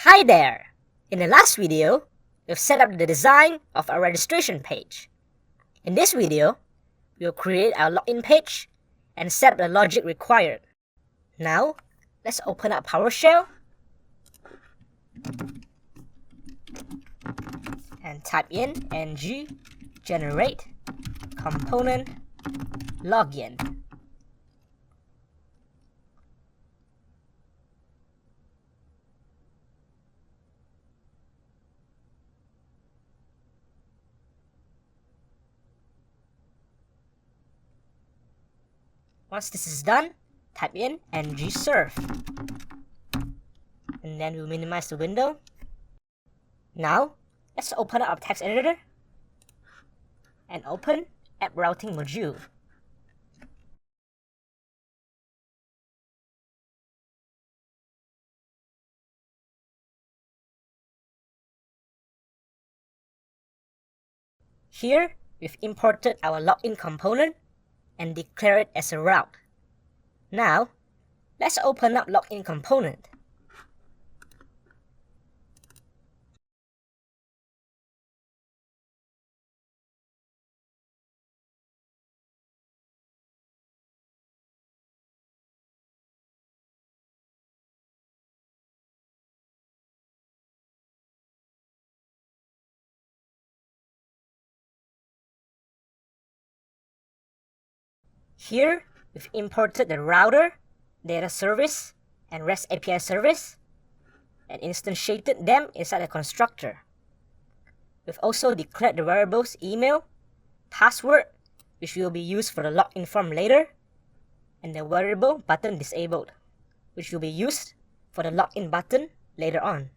Hi there! In the last video, we've set up the design of our registration page. In this video, we'll create our login page and set up the logic required. Now, let's open up PowerShell and type in ng generate component login. Once this is done, type in ng serve. And then we'll minimize the window. Now, let's open up our text editor and open App Routing module. Here, we've imported our login component and declare it as a route. Now, let's open up login component. Here, we've imported the router, data service, and REST API service, and instantiated them inside the constructor. We've also declared the variables email, password, which will be used for the login form later, and the variable button disabled, which will be used for the login button later on.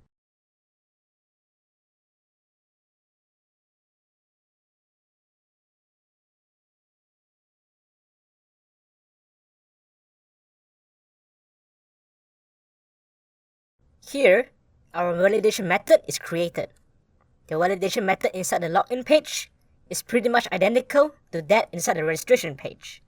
Here, our validation method is created. The validation method inside the login page is pretty much identical to that inside the registration page.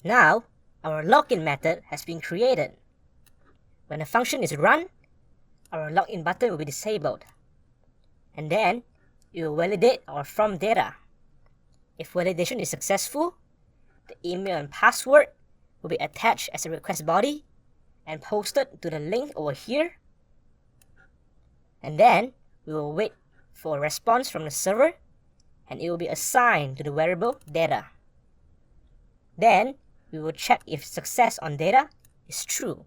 Now, our login method has been created. When the function is run, our login button will be disabled. And then, it will validate our form data. If validation is successful, the email and password will be attached as a request body and posted to the link over here. And then, we will wait for a response from the server, and it will be assigned to the variable data. Then, we will check if success on data is true.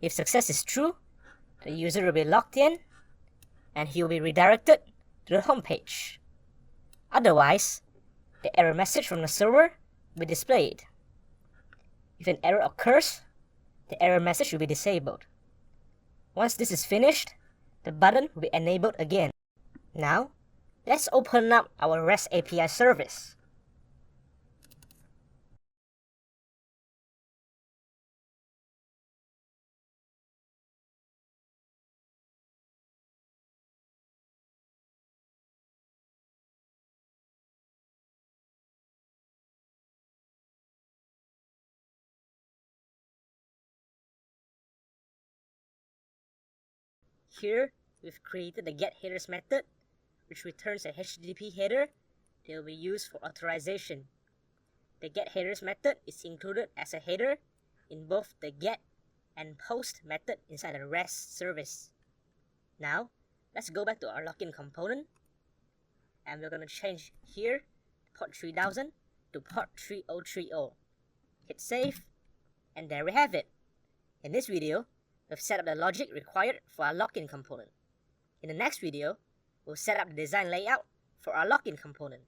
If success is true, the user will be logged in and he will be redirected to the home page. Otherwise, the error message from the server will be displayed. If an error occurs, the error message will be disabled. Once this is finished, the button will be enabled again. Now, let's open up our REST API service. Here, we've created the getHeaders method, which returns a HTTP header that will be used for authorization. The getHeaders method is included as a header in both the get and post method inside the REST service. Now, let's go back to our login component, and we're going to change here port 3000 to port 3030. Hit save, and there we have it. In this video, we've set up the logic required for our login component. In the next video, we'll set up the design layout for our login component.